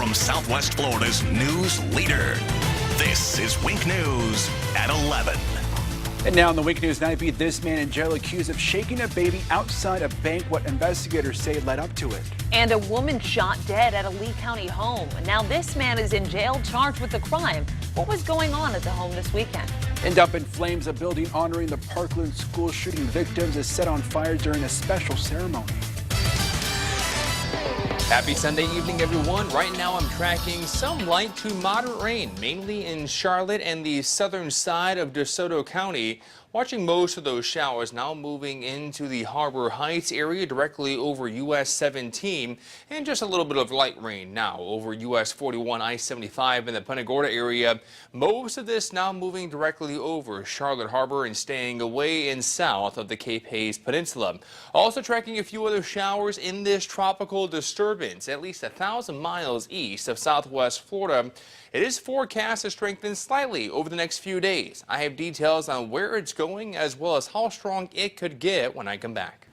from Southwest Florida's news leader. This is Wink News at 11. And now in the Wink News Nightbeat, this man in jail accused of shaking a baby outside a bank. What investigators say led up to it. And a woman shot dead at a Lee County home. Now this man is in jail charged with the crime. What was going on at the home this weekend? And up in flames, a building honoring the Parkland school shooting victims is set on fire during a special ceremony. Happy Sunday evening, everyone. Right now I'm tracking some light to moderate rain, mainly in Charlotte and the southern side of DeSoto County. Watching most of those showers now moving into the Harbor Heights area directly over US 17, and just a little bit of light rain now over US 41, I-75 in the Punta Gorda area. Most of this now moving directly over Charlotte Harbor and staying away and south of the Cape Hayes Peninsula. Also tracking a few other showers in this tropical disturbance, at least 1,000 miles east of southwest Florida. It is forecast to strengthen slightly over the next few days. I have details on where it's going as well as how strong it could get when I come back.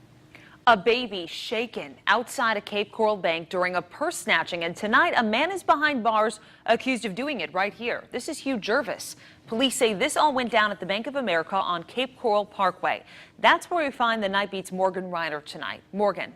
A baby shaken outside a Cape Coral bank during a purse snatching, and tonight a man is behind bars accused of doing it right here. This is Hugh Jervis. Police say this all went down at the Bank of America on Cape Coral Parkway. That's where we find the Nightbeat's Morgan Reiner tonight. Morgan.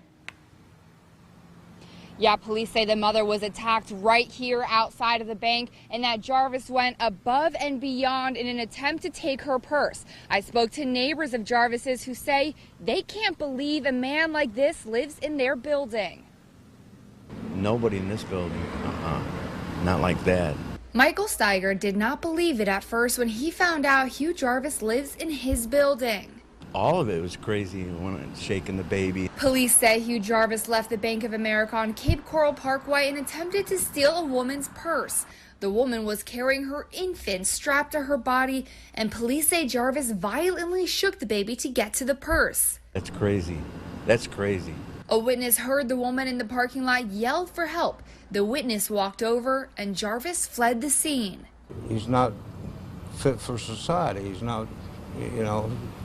Yeah, police say the mother was attacked right here outside of the bank and that Jarvis went above and beyond in an attempt to take her purse. I spoke to neighbors of Jarvis's who say they can't believe a man like this lives in their building. Nobody in this building, not like that. Michael Steiger did not believe it at first when he found out Hugh Jarvis lives in his building. All of it was crazy when shaking the baby. Police say Hugh Jarvis left the Bank of America on Cape Coral Parkway and attempted to steal a woman's purse. The woman was carrying her infant strapped to her body, and police say Jarvis violently shook the baby to get to the purse. That's crazy. That's crazy. A witness heard the woman in the parking lot yell for help. The witness walked over, and Jarvis fled the scene. He's not fit for society. He's not,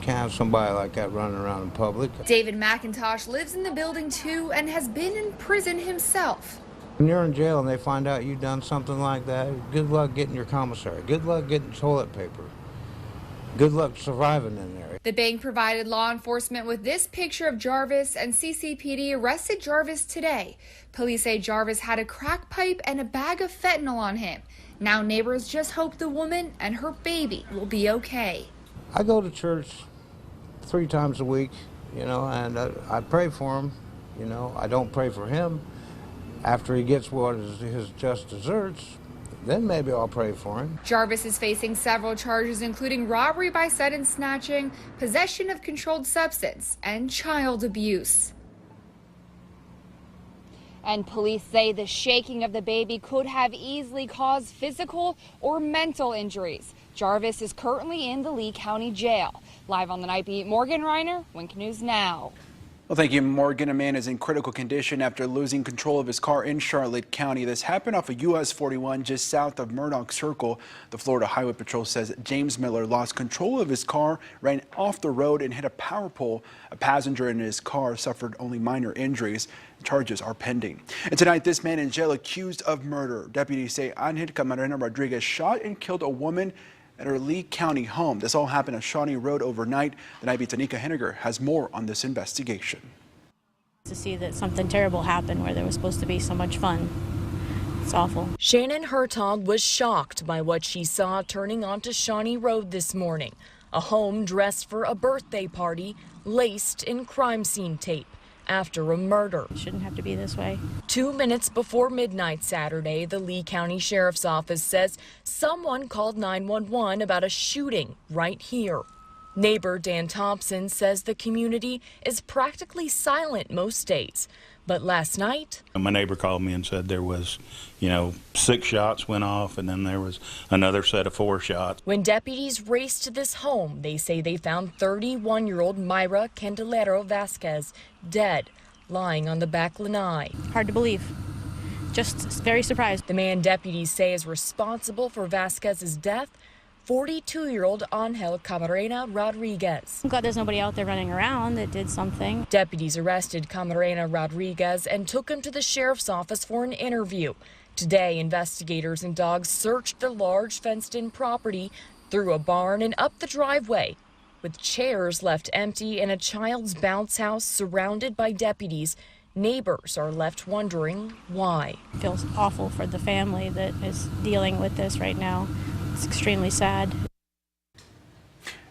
can't have somebody like that running around in public. David McIntosh lives in the building too and has been in prison himself. When you're in jail and they find out you've done something like that, good luck getting your commissary. Good luck getting toilet paper. Good luck surviving in there. The bank provided law enforcement with this picture of Jarvis, and CCPD arrested Jarvis today. Police say Jarvis had a crack pipe and a bag of fentanyl on him. Now neighbors just hope the woman and her baby will be okay. I go to church 3 times a week, and I pray for him. I don't pray for him. After he gets what is his just desserts, then maybe I'll pray for him. Jarvis is facing several charges, including robbery by sudden snatching, possession of controlled substance, and child abuse. And police say the shaking of the baby could have easily caused physical or mental injuries. Jarvis is currently in the Lee County Jail. Live on the Nightbeat, Morgan Reiner, Wink News Now. Well, thank you, Morgan. A man is in critical condition after losing control of his car in Charlotte County. This happened off of US 41 just south of Murdoch Circle. The Florida Highway Patrol says James Miller lost control of his car, ran off the road and hit a power pole. A passenger in his car suffered only minor injuries. Charges are pending. And tonight, this man in jail accused of murder. Deputies say Angel Camarena Rodriguez shot and killed a woman at her Lee County home. This all happened on Shawnee Road overnight. The Nightbeat's Anika Henniger has more on this investigation. To see that something terrible happened where there was supposed to be so much fun. It's awful. Shannon Hertog was shocked by what she saw turning onto Shawnee Road this morning. A home dressed for a birthday party, laced in crime scene tape after a murder. It shouldn't have to be this way. 2 minutes before midnight Saturday, the Lee County Sheriff's Office says someone called 911 about a shooting right here. Neighbor Dan Thompson says the community is practically silent most days. But last night, my neighbor called me and said there was, 6 shots went off, and then there was another set of 4 shots. When deputies raced to this home, they say they found 31-year-old Mayra Candelero Vasquez dead, lying on the back lanai. Hard to believe. Just very surprised. The man deputies say is responsible for Vasquez's death 42-year-old Angel Camarena Rodriguez. I'm glad there's nobody out there running around that did something. Deputies arrested Camarena Rodriguez and took him to the sheriff's office for an interview. Today, investigators and dogs searched the large fenced-in property, through a barn and up the driveway, with chairs left empty and a child's bounce house surrounded by deputies. Neighbors are left wondering why. It feels awful for the family that is dealing with this right now. It's extremely sad.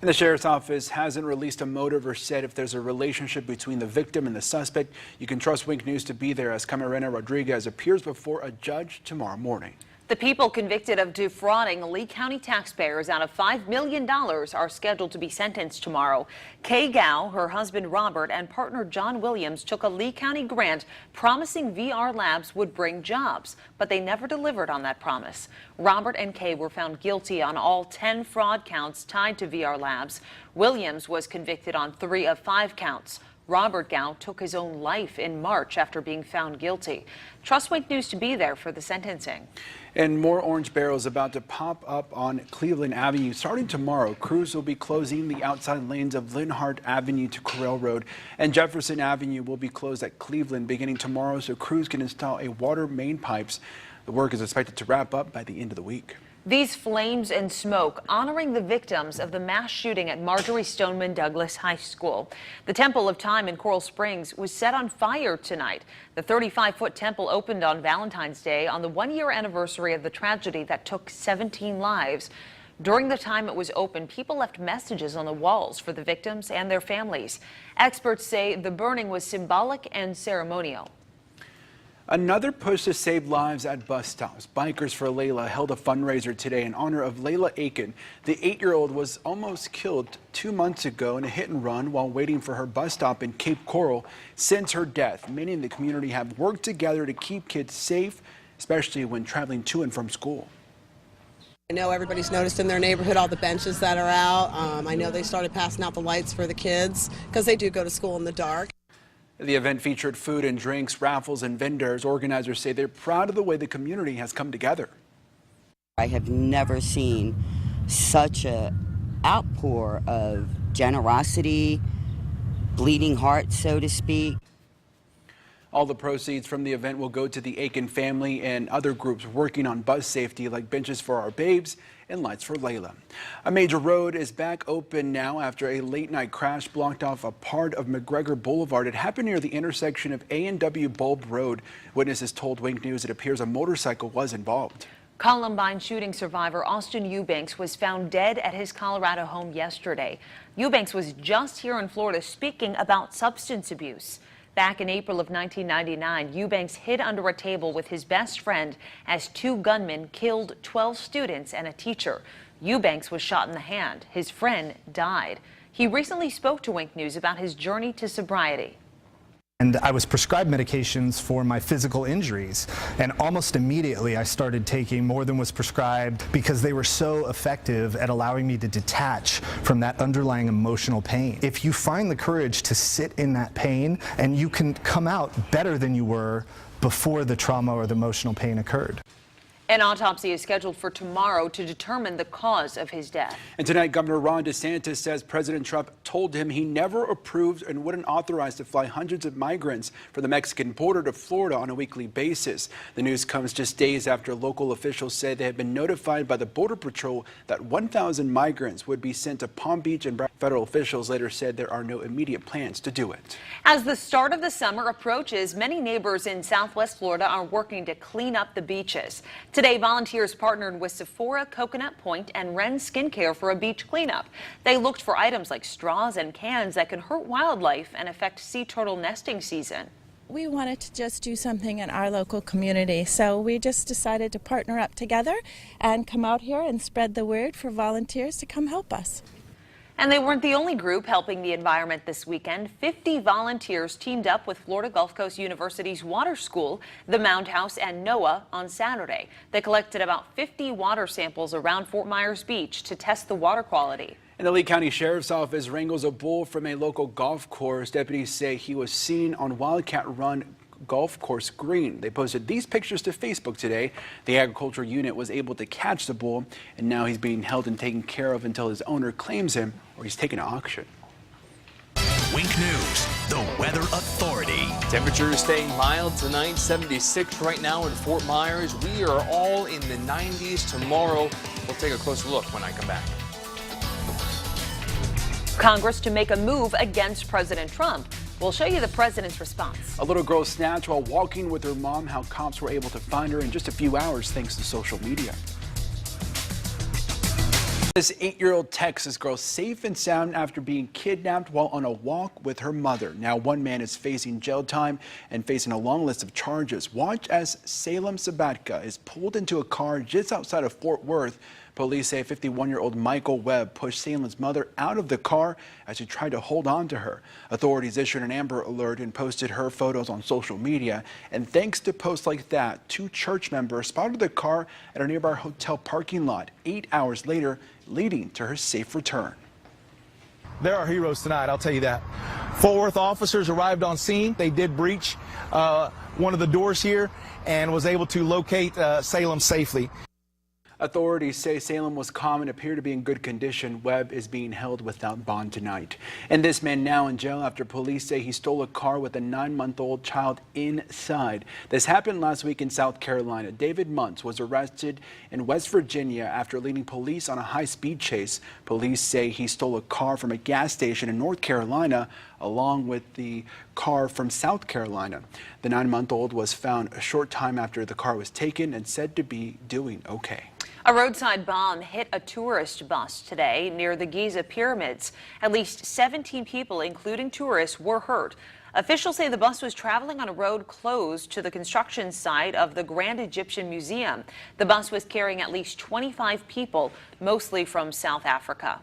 And the sheriff's office hasn't released a motive or said if there's a relationship between the victim and the suspect. You can trust Wink News to be there as Camarena Rodriguez appears before a judge tomorrow morning. The people convicted of defrauding Lee County taxpayers out of $5 million are scheduled to be sentenced tomorrow. Kay Gow, her husband Robert, and partner John Williams took a Lee County grant promising VR labs would bring jobs, but they never delivered on that promise. Robert and Kay were found guilty on all 10 fraud counts tied to VR labs. Williams was convicted on 3 of 5 counts. Robert Gow took his own life in March after being found guilty. Trust Wink News to be there for the sentencing. And more orange barrels about to pop up on Cleveland Avenue. Starting tomorrow, crews will be closing the outside lanes of Linhart Avenue to Correll Road, and Jefferson Avenue will be closed at Cleveland beginning tomorrow so crews can install a water main pipes. The work is expected to wrap up by the end of the week. These flames and smoke honoring the victims of the mass shooting at Marjorie Stoneman Douglas High School. The Temple of Time in Coral Springs was set on fire tonight. The 35-foot temple opened on Valentine's Day on the 1-year anniversary of the tragedy that took 17 lives. During the time it was open, people left messages on the walls for the victims and their families. Experts say the burning was symbolic and ceremonial. Another push to save lives at bus stops. Bikers for Layla held a fundraiser today in honor of Layla Aiken. The 8-year-old was almost killed 2 months ago in a hit and run while waiting for her bus stop in Cape Coral. Since her death, many in the community have worked together to keep kids safe, especially when traveling to and from school. I know everybody's noticed in their neighborhood all the benches that are out. I know they started passing out the lights for the kids because they do go to school in the dark. The event featured food and drinks, raffles, and vendors. Organizers say they're proud of the way the community has come together. I have never seen such an outpour of generosity, bleeding heart, so to speak. All the proceeds from the event will go to the Aiken family and other groups working on bus safety, like Benches for Our Babes and Lights for Layla. A major road is back open now after a late-night crash blocked off a part of McGregor Boulevard. It happened near the intersection of A&W Bulb Road. Witnesses told Wink News it appears a motorcycle was involved. Columbine shooting survivor Austin Eubanks was found dead at his Colorado home yesterday. Eubanks was just here in Florida speaking about substance abuse. Back in April of 1999, Eubanks hid under a table with his best friend as 2 gunmen killed 12 students and a teacher. Eubanks was shot in the hand. His friend died. He recently spoke to Wink News about his journey to sobriety. And I was prescribed medications for my physical injuries, and almost immediately I started taking more than was prescribed because they were so effective at allowing me to detach from that underlying emotional pain. If you find the courage to sit in that pain, and you can come out better than you were before the trauma or the emotional pain occurred. An autopsy is scheduled for tomorrow to determine the cause of his death. And tonight, Governor Ron DeSantis says President Trump told him he never approved and wouldn't authorize to fly hundreds of migrants from the Mexican border to Florida on a weekly basis. The news comes just days after local officials said they had been notified by the Border Patrol that 1,000 migrants would be sent to Palm Beach, and federal officials later said there are no immediate plans to do it. As the start of the summer approaches, many neighbors in Southwest Florida are working to clean up the beaches. Today, volunteers partnered with Sephora, Coconut Point, and Wren Skincare for a beach cleanup. They looked for items like straws and cans that can hurt wildlife and affect sea turtle nesting season. We wanted to just do something in our local community, so we just decided to partner up together and come out here and spread the word for volunteers to come help us. And they weren't the only group helping the environment this weekend. 50 volunteers teamed up with Florida Gulf Coast University's Water School, the Mound House, and NOAA on Saturday. They collected about 50 water samples around Fort Myers Beach to test the water quality. And the Lee County Sheriff's Office wrangles a bull from a local golf course. Deputies say he was seen on Wildcat Run golf course green. They posted these pictures to Facebook today. The agriculture unit was able to catch the bull, and now he's being held and taken care of until his owner claims him or he's taken to auction. Wink News, the Weather Authority. Temperatures staying mild tonight, 76 right now in Fort Myers. We are all in the 90s tomorrow. We'll take a closer look when I come back. Congress to make a move against President Trump. We'll show you the president's response. A little girl snatched while walking with her mom, how cops were able to find her in just a few hours thanks to social media. This 8-year-old Texas girl safe and sound after being kidnapped while on a walk with her mother. Now one man is facing jail time and facing a long list of charges. Watch as Salem Sabatka is pulled into a car just outside of Fort Worth. Police say 51-year-old Michael Webb pushed Salem's mother out of the car as he tried to hold on to her. Authorities issued an Amber Alert and posted her photos on social media. And thanks to posts like that, 2 church members spotted the car at a nearby hotel parking lot 8 hours later, leading to her safe return. There are heroes tonight, I'll tell you that. Fort Worth officers arrived on scene. They did breach one of the doors here and was able to locate Salem safely. Authorities say Salem was calm and appeared to be in good condition. Webb is being held without bond tonight. And this man now in jail after police say he stole a car with a 9-month-old child inside. This happened last week in South Carolina. David Muntz was arrested in West Virginia after leading police on a high-speed chase. Police say he stole a car from a gas station in North Carolina along with the car from South Carolina. The 9-month-old was found a short time after the car was taken and said to be doing okay. A roadside bomb hit a tourist bus today near the Giza pyramids. At least 17 people, including tourists, were hurt. Officials say the bus was traveling on a road closed to the construction site of the Grand Egyptian Museum. The bus was carrying at least 25 people, mostly from South Africa.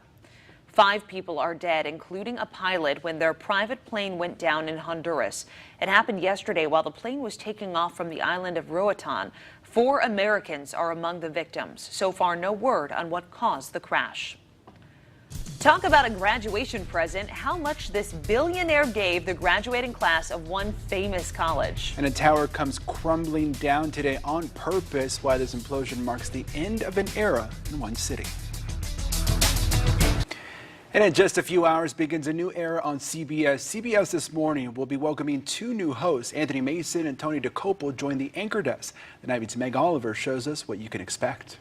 5 people are dead, including a pilot, when their private plane went down in Honduras. It happened yesterday while the plane was taking off from the island of Roatan. 4 Americans are among the victims. So far, no word on what caused the crash. Talk about a graduation present, how much this billionaire gave the graduating class of one famous college. And a tower comes crumbling down today on purpose. Why this implosion marks the end of an era in one city. And in just a few hours begins a new era on CBS. CBS This Morning will be welcoming 2 new hosts. Anthony Mason and Tony DeCopel join the anchor desk. The Nightbeat's Meg Oliver shows us what you can expect.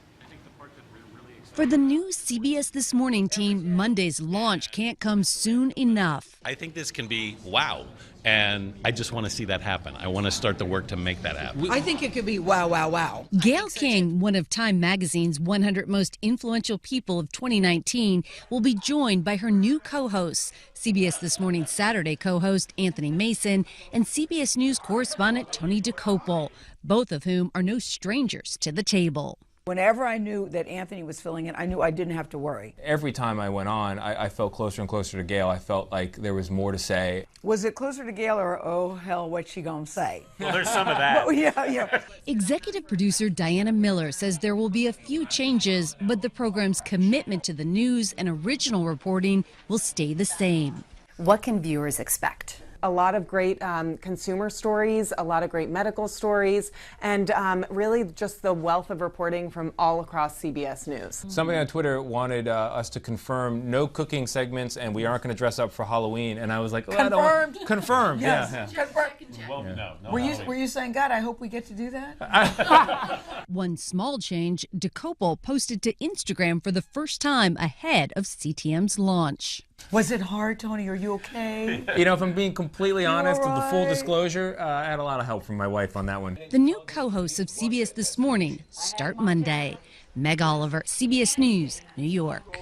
For the new CBS This Morning team, Monday's launch can't come soon enough. I think this can be wow, and I just want to see that happen. I want to start the work to make that happen. I think it could be wow, wow, wow. Gail King, one of Time Magazine's 100 most influential people of 2019, will be joined by her new co-hosts, CBS This Morning Saturday co-host Anthony Mason and CBS News correspondent Tony DeCopel, both of whom are no strangers to the table. Whenever I knew that Anthony was filling in, I knew I didn't have to worry. Every time I went on, I felt closer and closer to Gail. I felt like there was more to say. Was it closer to Gail or, oh, hell, what's she gonna say? Well, there's some of that. Well, yeah. Executive producer Diana Miller says there will be a few changes, but the program's commitment to the news and original reporting will stay the same. What can viewers expect? A lot of great consumer stories, a lot of great medical stories, and really just the wealth of reporting from all across CBS News. Somebody on Twitter wanted us to confirm no cooking segments and we aren't going to dress up for Halloween. And I was like, oh, confirmed. Confirmed. Yes. Yeah. Confirmed. Well, no Were you saying, God, I hope we get to do that? One small change, DeCopel posted to Instagram for the first time ahead of CTM's launch. Was it hard, Tony? Are you okay? You know, if I'm being completely honest, right? with the full disclosure, I had a lot of help from my wife on that one. The new co-hosts of CBS This Morning start Monday. Meg Oliver, CBS News, New York.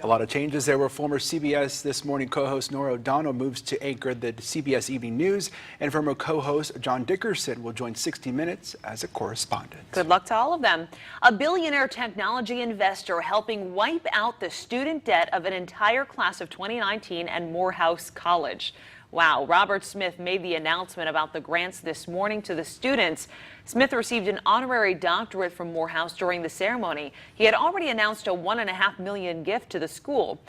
A lot of changes there were former CBS This Morning co-host Norah O'Donnell moves to anchor the CBS Evening News, and former co-host John Dickerson will join 60 Minutes as a correspondent. Good luck to all of them. A billionaire technology investor helping wipe out the student debt of an entire class of 2019 at Morehouse College. Wow, Robert Smith made the announcement about the grants this morning to the students. Smith received an honorary doctorate from Morehouse during the ceremony. He had already announced a $1.5 million gift to the school.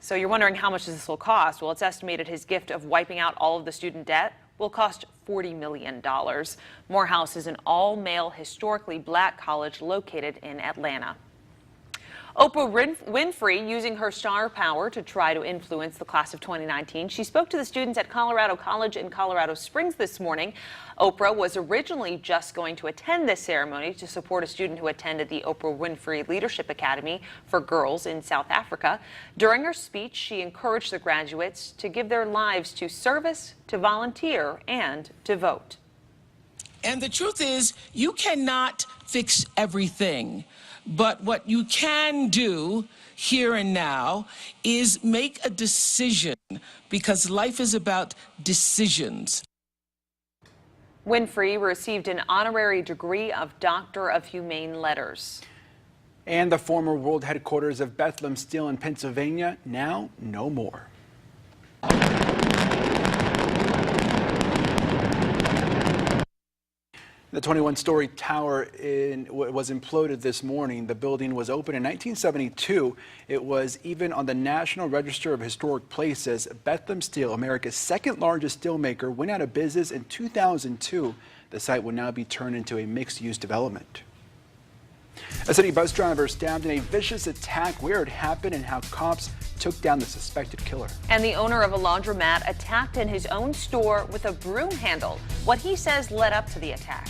So you're wondering how much this will cost? Well, it's estimated his gift of wiping out all of the student debt will cost $40 million. Morehouse is an all-male, historically black college located in Atlanta. Oprah Winfrey using her star power to try to influence the class of 2019. She spoke to the students at Colorado College in Colorado Springs this morning. Oprah was originally just going to attend this ceremony to support a student who attended the Oprah Winfrey Leadership Academy for Girls in South Africa. During her speech, she encouraged the graduates to give their lives to service, to volunteer, and to vote. And the truth is, you cannot fix everything. But what you can do here and now is make a decision, because life is about decisions. Winfrey received an honorary degree of Doctor of Humane Letters. And the former world headquarters of Bethlehem Steel in Pennsylvania, now no more. The 21-story tower was imploded this morning. The building was opened in 1972. It was even on the National Register of Historic Places. Bethlehem Steel, America's second largest steelmaker, went out of business in 2002. The site will now be turned into a mixed-use development. A city bus driver stabbed in a vicious attack. Where it happened and how cops took down the suspected killer. And the owner of a laundromat attacked in his own store with a broom handle. What he says led up to the attack.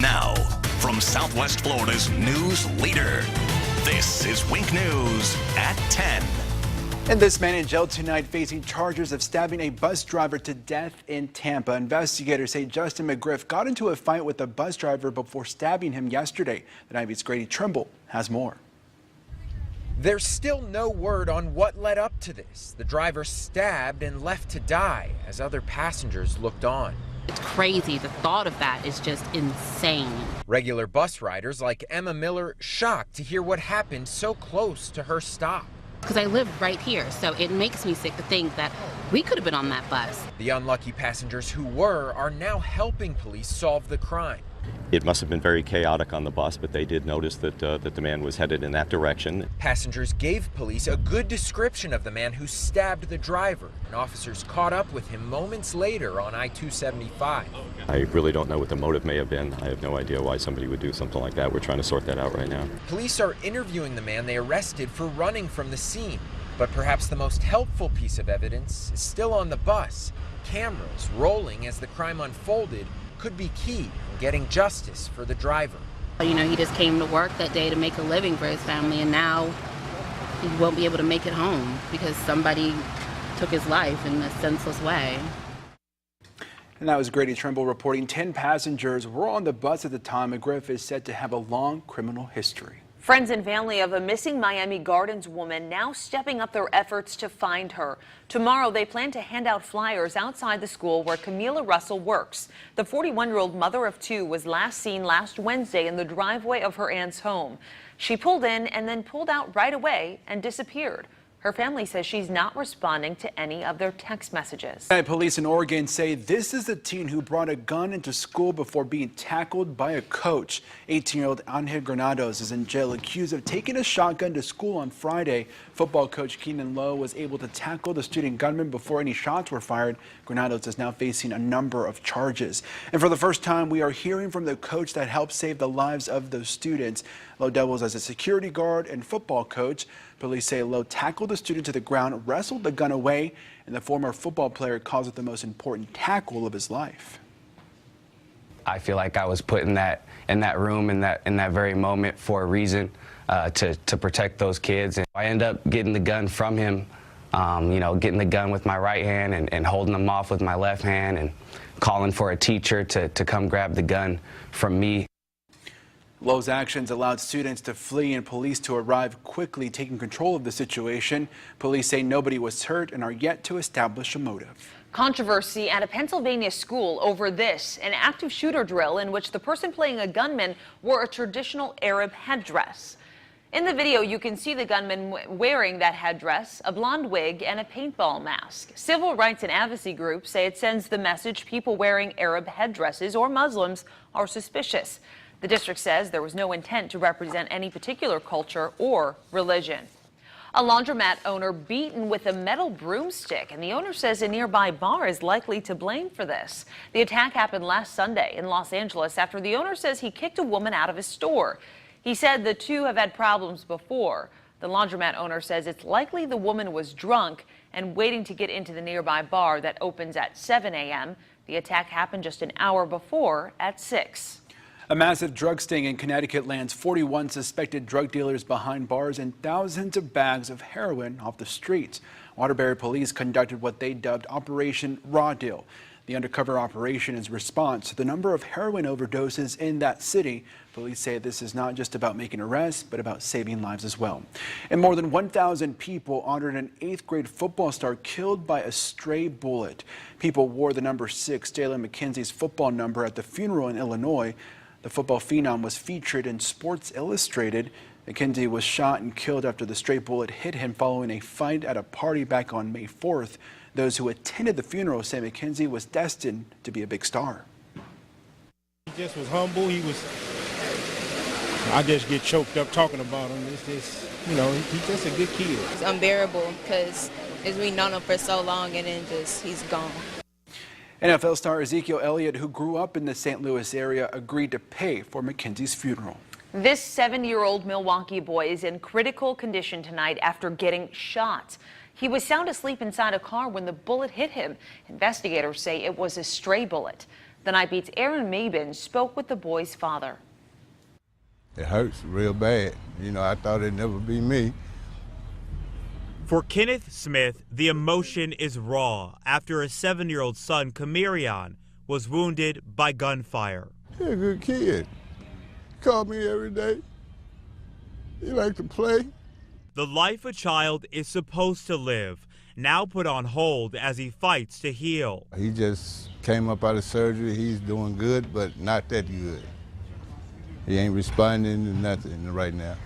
Now, from Southwest Florida's news leader, this is Wink News at 10. And this man in jail tonight facing charges of stabbing a bus driver to death in Tampa. Investigators say Justin McGriff got into a fight with the bus driver before stabbing him yesterday. The Nightbeat's Grady Trimble has more. There's still no word on what led up to this. The driver stabbed and left to die as other passengers looked on. It's crazy. The thought of that is just insane. Regular bus riders like Emma Miller shocked to hear what happened so close to her stop. Because I live right here, so it makes me sick to think that we could have been on that bus. The unlucky passengers who were are now helping police solve the crime. It must have been very chaotic on the bus, but they did notice that the man was headed in that direction. Passengers gave police a good description of the man who stabbed the driver, and officers caught up with him moments later on I-275. I really don't know what the motive may have been. I have no idea why somebody would do something like that. We're trying to sort that out right now. Police are interviewing the man they arrested for running from the scene. But perhaps the most helpful piece of evidence is still on the bus. Cameras rolling as the crime unfolded could be key in getting justice for the driver. You know, he just came to work that day to make a living for his family, and now he won't be able to make it home because somebody took his life in a senseless way. And that was Grady Trimble reporting. 10 passengers were on the bus at the time. McGriff is said to have a long criminal history. Friends and family of a missing Miami Gardens woman now stepping up their efforts to find her. Tomorrow, they plan to hand out flyers outside the school where Camila Russell works. The 41-year-old mother of two was last seen last Wednesday in the driveway of her aunt's home. She pulled in and then pulled out right away and disappeared. Her family says she's not responding to any of their text messages. Police in Oregon say this is the teen who brought a gun into school before being tackled by a coach. 18-year-old Angel Granados is in jail accused of taking a shotgun to school on Friday. Football coach Keenan Lowe was able to tackle the student gunman before any shots were fired. Granados is now facing a number of charges. And for the first time, we are hearing from the coach that helped save the lives of those students. Lowe doubles as a security guard and football coach. Police say Lowe tackled the student to the ground, wrestled the gun away, and the former football player calls it the most important tackle of his life. I feel like I was put in that room in that very moment for a reason, to protect those kids. And I end up getting the gun from him, getting the gun with my right hand and holding them off with my left hand and calling for a teacher to come grab the gun from me. Lowe's actions allowed students to flee and police to arrive quickly, taking control of the situation. Police say nobody was hurt and are yet to establish a motive. Controversy at a Pennsylvania school over this, an active shooter drill in which the person playing a gunman wore a traditional Arab headdress. In the video, you can see the gunman wearing that headdress, a blonde wig, and a paintball mask. Civil rights and advocacy groups say it sends the message people wearing Arab headdresses or Muslims are suspicious. The district says there was no intent to represent any particular culture or religion. A laundromat owner beaten with a metal broomstick, and the owner says a nearby bar is likely to blame for this. The attack happened last Sunday in Los Angeles after the owner says he kicked a woman out of his store. He said the two have had problems before. The laundromat owner says it's likely the woman was drunk and waiting to get into the nearby bar that opens at 7 a.m. The attack happened just an hour before at 6. A massive drug sting in Connecticut lands 41 suspected drug dealers behind bars and thousands of bags of heroin off the streets. Waterbury police conducted what they dubbed Operation Raw Deal. The undercover operation is a response to the number of heroin overdoses in that city. Police say this is not just about making arrests, but about saving lives as well. And more than 1,000 people honored an 8th grade football star killed by a stray bullet. People wore the number 6, Jalen McKenzie's football number, at the funeral in Illinois. The football phenom was featured in Sports Illustrated. McKenzie was shot and killed after the stray bullet hit him following a fight at a party back on May 4th. Those who attended the funeral say McKenzie was destined to be a big star. He just was humble. I just get choked up talking about him. It's just, he's just a good kid. It's unbearable because we've known him for so long and then he's gone. NFL star Ezekiel Elliott, who grew up in the St. Louis area, agreed to pay for McKenzie's funeral. This 7-year-old Milwaukee boy is in critical condition tonight after getting shot. He was sound asleep inside a car when the bullet hit him. Investigators say it was a stray bullet. The Nightbeat's Aaron Mabin spoke with the boy's father. It hurts real bad. I thought it'd never be me. For Kenneth Smith, the emotion is raw after a 7-year-old son, Kamirion, was wounded by gunfire. He's a good kid. He called me every day. He liked to play. The life a child is supposed to live, now put on hold as he fights to heal. He just came up out of surgery. He's doing good, but not that good. He ain't responding to nothing right now.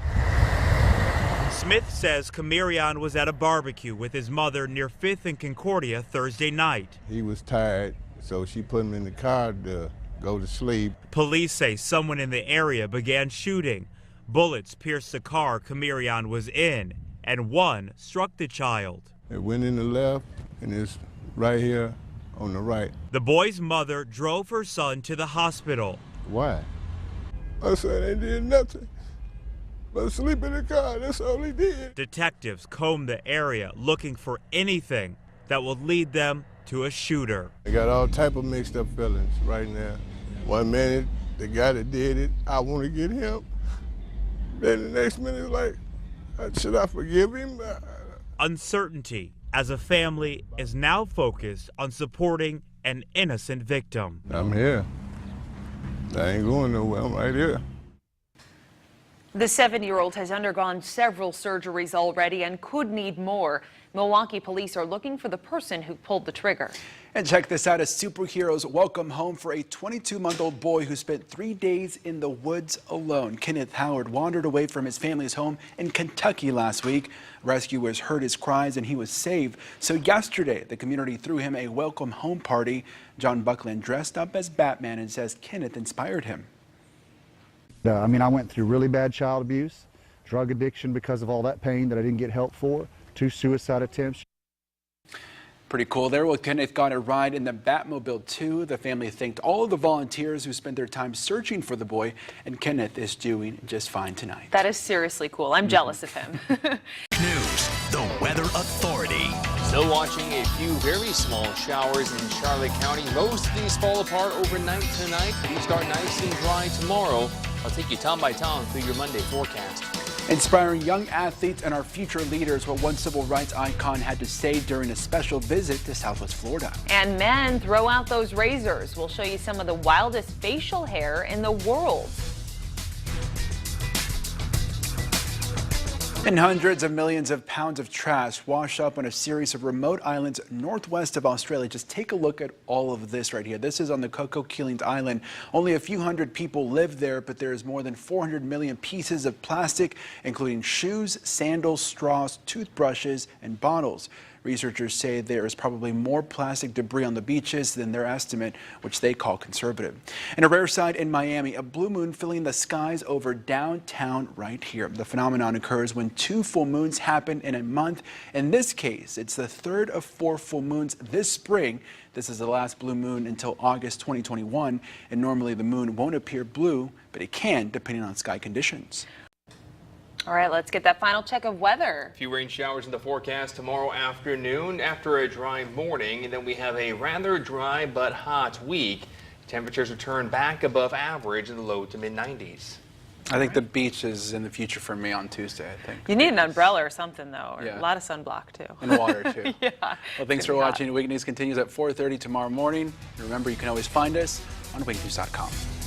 Smith says Kamirion was at a barbecue with his mother near 5th and Concordia Thursday night. He was tired, so she put him in the car to go to sleep. Police say someone in the area began shooting. Bullets pierced the car Kamirion was in, and one struck the child. It went in the left, and it's right here on the right. The boy's mother drove her son to the hospital. Why? My son ain't did nothing but sleep in the car. That's all he did. Detectives combed the area looking for anything that will lead them to a shooter. I got all type of mixed up feelings right now. One minute, the guy that did it, I want to get him. Then the next minute, like, should I forgive him? Uncertainty as a family is now focused on supporting an innocent victim. I'm here. I ain't going nowhere. I'm right here. The 7-year-old has undergone several surgeries already and could need more. Milwaukee police are looking for the person who pulled the trigger. And check this out, as superheroes welcome home for a 22-month-old boy who spent 3 days in the woods alone. Kenneth Howard wandered away from his family's home in Kentucky last week. Rescuers heard his cries and he was saved. So yesterday, the community threw him a welcome home party. John Buckland dressed up as Batman and says Kenneth inspired him. I went through really bad child abuse, drug addiction because of all that pain that I didn't get help for, 2 suicide attempts. Pretty cool there. Well, Kenneth got a ride in the Batmobile too. The family thanked all of the volunteers who spent their time searching for the boy, and Kenneth is doing just fine tonight. That is seriously cool. I'm jealous of him. News, the Weather Authority. Still watching a few very small showers in Charlotte County. Most of these fall apart overnight tonight. These start nice and dry tomorrow. I'll take you town by town through your Monday forecast. Inspiring young athletes and our future leaders, what one civil rights icon had to say during a special visit to Southwest Florida. And men, throw out those razors. We'll show you some of the wildest facial hair in the world. And hundreds of millions of pounds of trash wash up on a series of remote islands northwest of Australia. Just take a look at all of this right here. This is on the Coco Keeling Island. Only a few hundred people live there, but there is more than 400 million pieces of plastic, including shoes, sandals, straws, toothbrushes, and bottles. Researchers say there is probably more plastic debris on the beaches than their estimate, which they call conservative. And a rare sight in Miami, a blue moon filling the skies over downtown right here. The phenomenon occurs when 2 full moons happen in a month. In this case, it's the third of 4 full moons this spring. This is the last blue moon until August 2021, and normally the moon won't appear blue, but it can depending on sky conditions. All right, let's get that final check of weather. A few rain showers in the forecast tomorrow afternoon after a dry morning, and then we have a rather dry but hot week. Temperatures return back above average in the low to mid-90s. I think the beach is in the future for me on Tuesday, I think. You need an umbrella or something, though, or Yeah. a lot of sunblock, too. And water, too. Yeah. Well, thanks for watching. Week News continues at 4:30 tomorrow morning. And remember, you can always find us on weeknews.com.